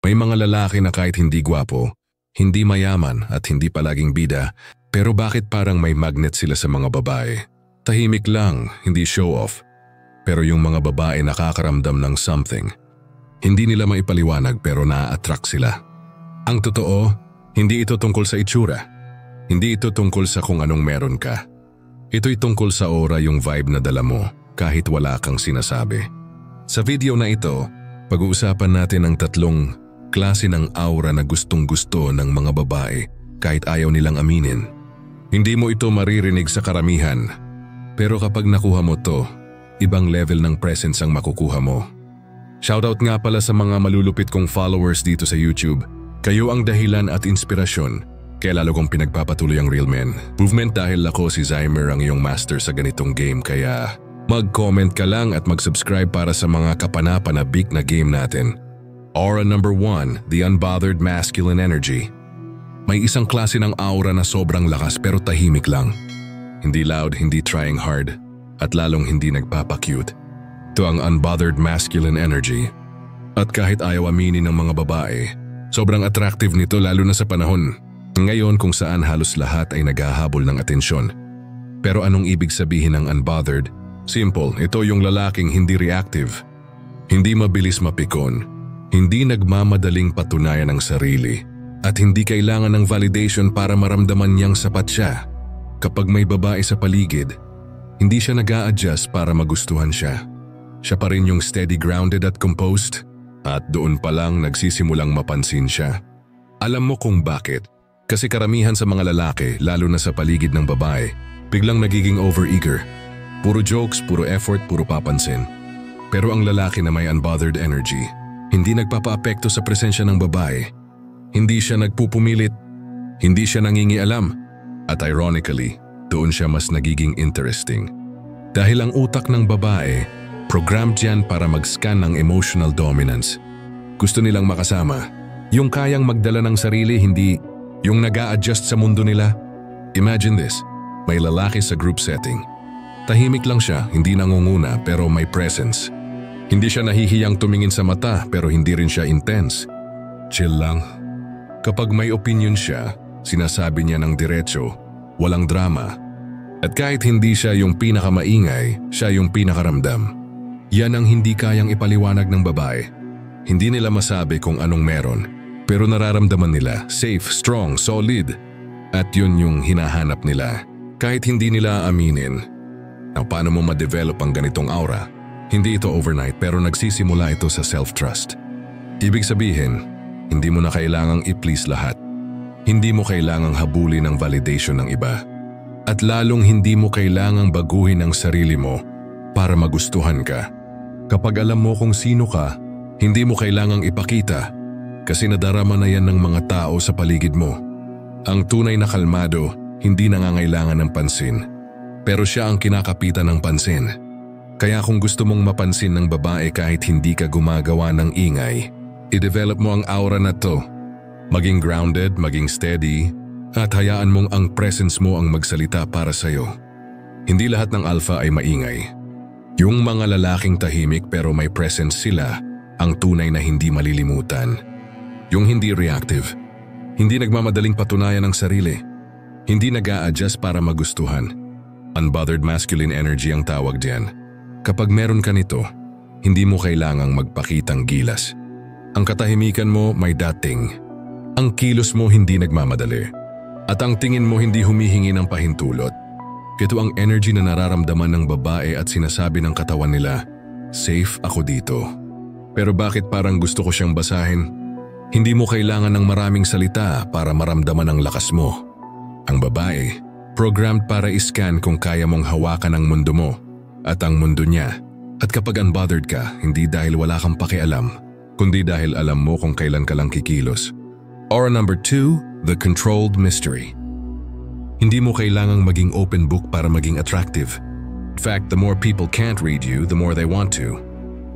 May mga lalaki na kahit hindi gwapo, hindi mayaman at hindi palaging bida, pero bakit parang may magnet sila sa mga babae? Tahimik lang, hindi show off. Pero yung mga babae nakakaramdam ng something. Hindi nila maipaliwanag pero na-attract sila. Ang totoo, hindi ito tungkol sa itsura. Hindi ito tungkol sa kung anong meron ka. Ito'y tungkol sa aura, yung vibe na dala mo kahit wala kang sinasabi. Sa video na ito, pag-uusapan natin ang 3 klase ng aura na gustong-gusto ng mga babae kahit ayaw nilang aminin. Hindi mo ito maririnig sa karamihan, pero kapag nakuha mo to, ibang level ng presence ang makukuha mo. Shoutout nga pala sa mga malulupit kong followers dito sa YouTube. Kayo ang dahilan at inspirasyon, kaya lalo kong pinagpapatuloy ang Real Men Movement dahil ako si Zymer ang iyong master sa ganitong game, kaya mag-comment ka lang at mag-subscribe para sa mga kapanapanabik na game natin. Aura number 1, the unbothered masculine energy. May isang klase ng aura na sobrang lakas pero tahimik lang. Hindi loud, hindi trying hard, at lalong hindi nagpapakute. Ito ang unbothered masculine energy. At kahit ayaw aminin ng mga babae, sobrang attractive nito lalo na sa panahon ngayon kung saan halos lahat ay naghahabol ng atensyon. Pero anong ibig sabihin ng unbothered? Simple, ito yung lalaking hindi reactive, hindi mabilis mapikon, hindi nagmamadaling patunayan ang sarili, at hindi kailangan ng validation para maramdaman niyang sapat siya. Kapag may babae sa paligid, hindi siya nag-a-adjust para magustuhan siya. Siya pa rin yung steady, grounded at composed, at doon pa lang nagsisimulang mapansin siya. Alam mo kung bakit? Kasi karamihan sa mga lalaki, lalo na sa paligid ng babae, biglang nagiging over-eager. Puro jokes, puro effort, puro papansin. Pero ang lalaki na may unbothered energy, hindi nagpapa-apekto sa presensya ng babae. Hindi siya nagpupumilit, hindi siya nangingialam, at ironically, doon siya mas nagiging interesting. Dahil ang utak ng babae, programmed yan para mag-scan ng emotional dominance. Gusto nilang makasama, yung kayang magdala ng sarili, hindi yung nag-a-adjust sa mundo nila. Imagine this, may lalaki sa group setting. Tahimik lang siya, hindi nangunguna pero may presence. Hindi siya nahihiyang tumingin sa mata pero hindi rin siya intense. Chill lang. Kapag may opinion siya, sinasabi niya ng diretso, walang drama. At kahit hindi siya yung pinakamaingay, siya yung pinakaramdam. Yan ang hindi kayang ipaliwanag ng babae. Hindi nila masabi kung anong meron, pero nararamdaman nila safe, strong, solid. At yun yung hinahanap nila, kahit hindi nila aminin. Now, paano mo ma-develop ang ganitong aura? Hindi ito overnight pero nagsisimula ito sa self-trust. Ibig sabihin, hindi mo na kailangang i-please lahat. Hindi mo kailangang habulin ang validation ng iba. At lalong hindi mo kailangang baguhin ang sarili mo para magustuhan ka. Kapag alam mo kung sino ka, hindi mo kailangang ipakita kasi nadarama na yan ng mga tao sa paligid mo. Ang tunay na kalmado, hindi nangangailangan ng pansin. Pero siya ang kinakapitan ng pansin. Kaya kung gusto mong mapansin ng babae kahit hindi ka gumagawa ng ingay, i-develop mo ang aura na to. Maging grounded, maging steady, at hayaan mong ang presence mo ang magsalita para sa'yo. Hindi lahat ng alpha ay maingay. Yung mga lalaking tahimik pero may presence sila, ang tunay na hindi malilimutan. Yung hindi reactive, hindi nagmamadaling patunayan ang sarili, hindi nag-a-adjust para magustuhan. Unbothered masculine energy ang tawag diyan. Kapag meron ka nito, hindi mo kailangang magpakitang gilas. Ang katahimikan mo may dating. Ang kilos mo hindi nagmamadali. At ang tingin mo hindi humihingi ng pahintulot. Ito ang energy na nararamdaman ng babae at sinasabi ng katawan nila, safe ako dito. Pero bakit parang gusto ko siyang basahin? Hindi mo kailangan ng maraming salita para maramdaman ang lakas mo. Ang babae, programmed para iscan kung kaya mong hawakan ang mundo mo at ang mundo niya. At kapag unbothered ka, hindi dahil wala kang pakialam, kundi dahil alam mo kung kailan ka lang kikilos. Aura number 2, the controlled mystery. Hindi mo kailangang maging open book para maging attractive. In fact, the more people can't read you, the more they want to.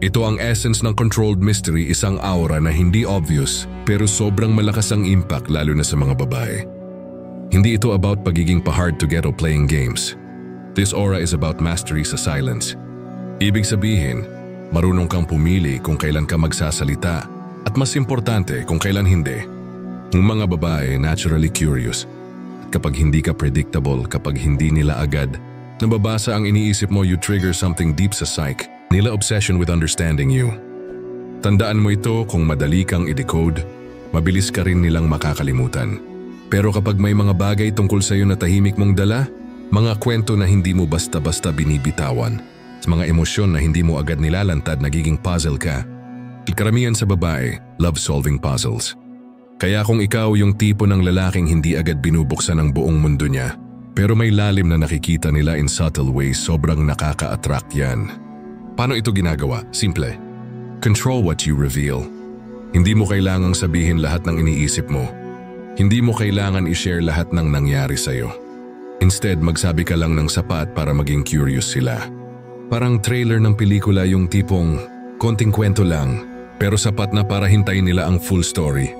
Ito ang essence ng controlled mystery, isang aura na hindi obvious pero sobrang malakas ang impact lalo na sa mga babae. Hindi ito about pagiging pa-hard to get o playing games. This aura is about mastery sa silence. Ibig sabihin, marunong kang pumili kung kailan ka magsasalita At mas importante kung kailan hindi. Ang mga babae naturally curious. At kapag hindi ka predictable, kapag hindi nila agad nababasa ang iniisip mo, you trigger something deep sa psyche. Nila obsession with understanding you. Tandaan mo ito, kung madali kang i-decode, mabilis ka rin nilang makakalimutan. Pero kapag may mga bagay tungkol sa iyo na tahimik mong dala, mga kwento na hindi mo basta-basta binibitawan, mga emosyon na hindi mo agad nilalantad, nagiging puzzle ka. Karamihan sa babae, love-solving puzzles. Kaya kung ikaw yung tipo ng lalaking hindi agad binubuksan ang buong mundo niya, pero may lalim na nakikita nila in subtle ways, sobrang nakaka-attract yan. Paano ito ginagawa? Simple. Control what you reveal. Hindi mo kailangang sabihin lahat ng iniisip mo. Hindi mo kailangan i-share lahat ng nangyari sa'yo. Instead, magsabi ka lang ng sapat para maging curious sila. Parang trailer ng pelikula, yung tipong konting kwento lang, pero sapat na para hintayin nila ang full story.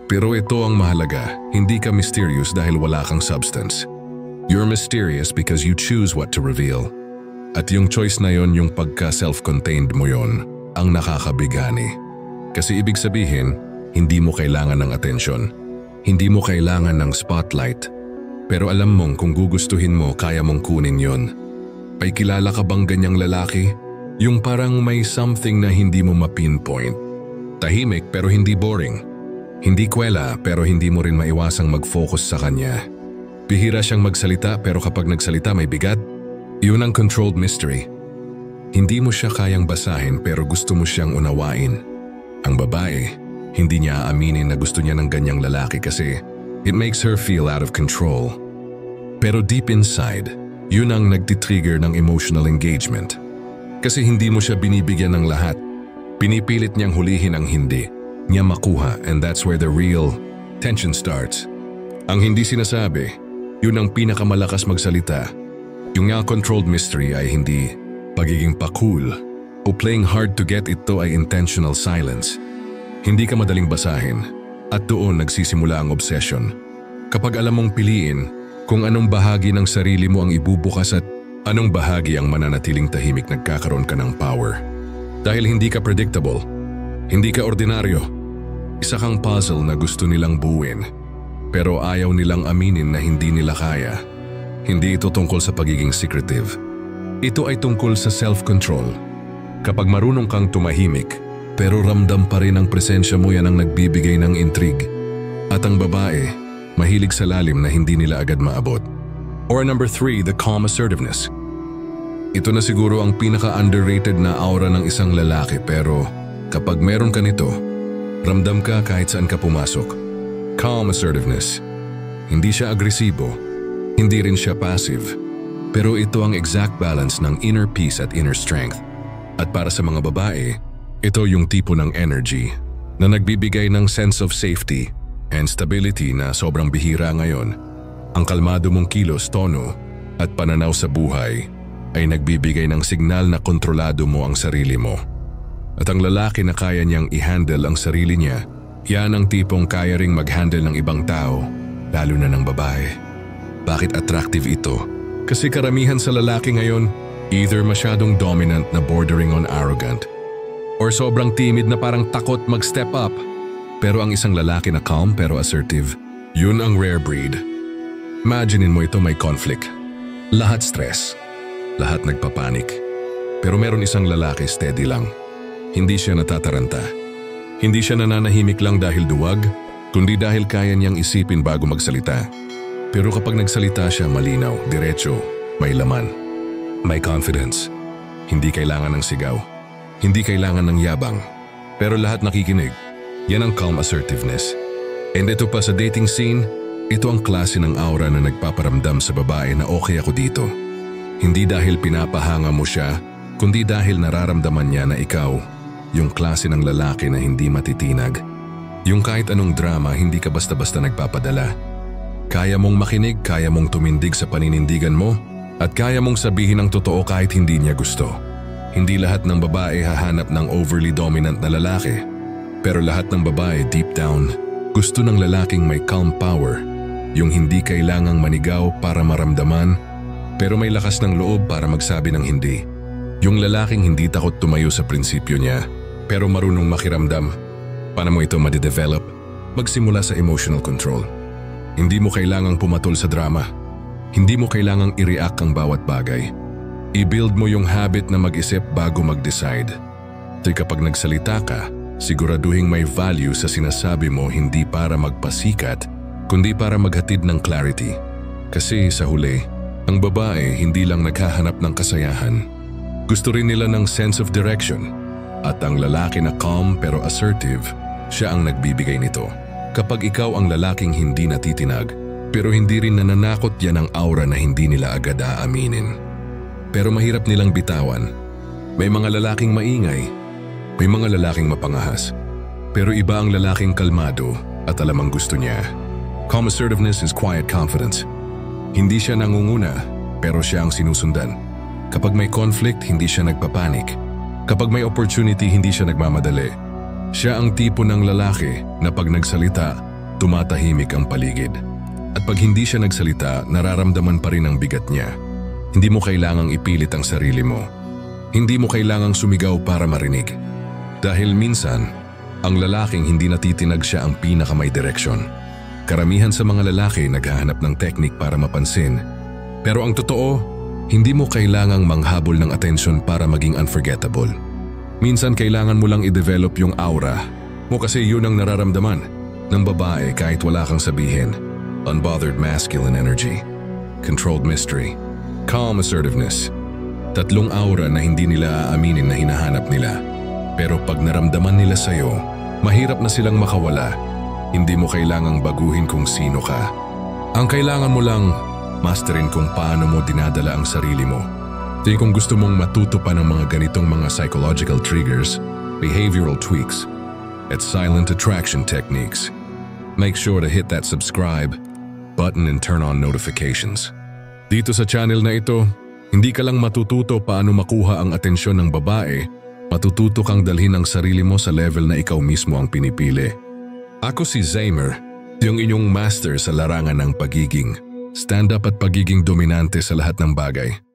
Pero ito ang mahalaga, hindi ka mysterious dahil wala kang substance. You're mysterious because you choose what to reveal. At yung choice na yon, yung pagka-self-contained mo yon, ang nakakabigani. Kasi ibig sabihin, hindi mo kailangan ng atensyon. Hindi mo kailangan ng spotlight. Pero alam mong kung gugustuhin mo, kaya mong kunin yon. Ay kilala ka bang ganyang lalaki? Yung parang may something na hindi mo ma-pinpoint. Tahimik pero hindi boring. Hindi kwela pero hindi mo rin maiwasang mag-focus sa kanya. Bihira siyang magsalita pero kapag nagsalita may bigat. Yun ang controlled mystery. Hindi mo siya kayang basahin pero gusto mo siyang unawain. Ang babae, hindi niya aaminin na gusto niya ng ganyang lalaki kasi it makes her feel out of control. Pero deep inside, yun ang nagtitrigger ng emotional engagement. Kasi hindi mo siya binibigyan ng lahat. Pinipilit niyang hulihin ang hindi niya makuha, and that's where the real tension starts. Ang hindi sinasabi, yun ang pinakamalakas magsalita. Yung nga controlled mystery ay hindi pagiging pa-cool o playing hard to get, ito ay intentional silence. Hindi ka madaling basahin at doon nagsisimula ang obsession. Kapag alam mong piliin kung anong bahagi ng sarili mo ang ibubukas at anong bahagi ang mananatiling tahimik, nagkakaroon ka ng power. Dahil hindi ka predictable, hindi ka ordinaryo. Isa kang puzzle na gusto nilang buuin, pero ayaw nilang aminin na hindi nila kaya. Hindi ito tungkol sa pagiging secretive. Ito ay tungkol sa self-control. Kapag marunong kang tumahimik, pero ramdam pa rin ang presensya mo, yan ang nagbibigay ng intrigue. At ang babae, mahilig sa lalim na hindi nila agad maabot. Or number 3, the calm assertiveness. Ito na siguro ang pinaka-underrated na aura ng isang lalaki, pero kapag meron ka nito, ramdam ka kahit saan ka pumasok. Calm assertiveness. Hindi siya agresibo, hindi rin siya passive, pero ito ang exact balance ng inner peace at inner strength. At para sa mga babae, ito yung tipo ng energy na nagbibigay ng sense of safety and stability na sobrang bihira ngayon. Ang kalmado mong kilos, tono at pananaw sa buhay ay nagbibigay ng signal na kontrolado mo ang sarili mo. At ang lalaki na kaya niyang i-handle ang sarili niya, yan ang tipong kaya ring mag-handle ng ibang tao, lalo na ng babae. Bakit attractive ito? Kasi karamihan sa lalaki ngayon, either masyadong dominant na bordering on arrogant, or sobrang timid na parang takot mag-step up. Pero ang isang lalaki na calm pero assertive, yun ang rare breed. Imaginein mo ito, may conflict. Lahat stress. Lahat nagpapanik. Pero meron isang lalaki steady lang. Hindi siya natataranta. Hindi siya nananahimik lang dahil duwag, kundi dahil kaya niyang isipin bago magsalita. Pero kapag nagsalita siya, malinaw, diretso, may laman. May confidence. Hindi kailangan ng sigaw. Hindi kailangan ng yabang. Pero lahat nakikinig. Yan ang calm assertiveness. And ito pa sa dating scene, ito ang klase ng aura na nagpaparamdam sa babae na okay ako dito. Hindi dahil pinapahanga mo siya, kundi dahil nararamdaman niya na ikaw, yung klase ng lalaki na hindi matitinag. Yung kahit anong drama, hindi ka basta-basta nagpapadala. Kaya mong makinig, kaya mong tumindig sa paninindigan mo, at kaya mong sabihin ang totoo kahit hindi niya gusto. Hindi lahat ng babae hahanap ng overly dominant na lalaki. Pero lahat ng babae deep down, gusto ng lalaking may calm power. Yung hindi kailangang manigaw para maramdaman, pero may lakas ng loob para magsabi ng hindi. Yung lalaking hindi takot tumayo sa prinsipyo niya, pero marunong makiramdam. Paano mo ito madidevelop? Magsimula sa emotional control. Hindi mo kailangang pumatol sa drama. Hindi mo kailangang i-react ang bawat bagay. I-build mo yung habit na mag-isip bago mag-decide. At kapag nagsalita ka, siguraduhin may value sa sinasabi mo, hindi para magpasikat, kundi para maghatid ng clarity. Kasi sa huli, ang babae hindi lang naghahanap ng kasayahan. Gusto rin nila ng sense of direction. At ang lalaki na calm pero assertive, siya ang nagbibigay nito. Kapag ikaw ang lalaking hindi natitinag, pero hindi rin nananakot, yan ang aura na hindi nila agad aaminin. Pero mahirap nilang bitawan. May mga lalaking maingay, may mga lalaking mapangahas. Pero iba ang lalaking kalmado at alam ang gusto niya. Calm assertiveness is quiet confidence. Hindi siya nangunguna, pero siya ang sinusundan. Kapag may conflict, hindi siya nagpapanik. Kapag may opportunity, hindi siya nagmamadali. Siya ang tipo ng lalaki na pag nagsalita, tumatahimik ang paligid. At pag hindi siya nagsalita, nararamdaman pa rin ang bigat niya. Hindi mo kailangang ipilit ang sarili mo. Hindi mo kailangang sumigaw para marinig. Dahil minsan, ang lalaking hindi natitinag, siya ang pinakamay direksyon. Karamihan sa mga lalaki naghahanap ng teknik para mapansin. Pero ang totoo, hindi mo kailangang manghabol ng atensyon para maging unforgettable. Minsan kailangan mo lang i-develop yung aura mo kasi yun ang nararamdaman ng babae kahit wala kang sabihin. Unbothered masculine energy, controlled mystery, calm assertiveness. Tatlong aura na hindi nila aaminin na hinahanap nila. Pero pag naramdaman nila sa'yo, mahirap na silang makawala. Hindi mo kailangang baguhin kung sino ka. Ang kailangan mo lang, masterin kung paano mo dinadala ang sarili mo. Kung gusto mong matuto pa ng mga ganitong mga psychological triggers, behavioral tweaks, at silent attraction techniques, make sure to hit that subscribe button and turn on notifications. Dito sa channel na ito, hindi ka lang matututo paano makuha ang atensyon ng babae, matututo kang dalhin ang sarili mo sa level na ikaw mismo ang pinipili. Ako si Zaymer, yung inyong master sa larangan ng pagiging stand-up at pagiging dominante sa lahat ng bagay.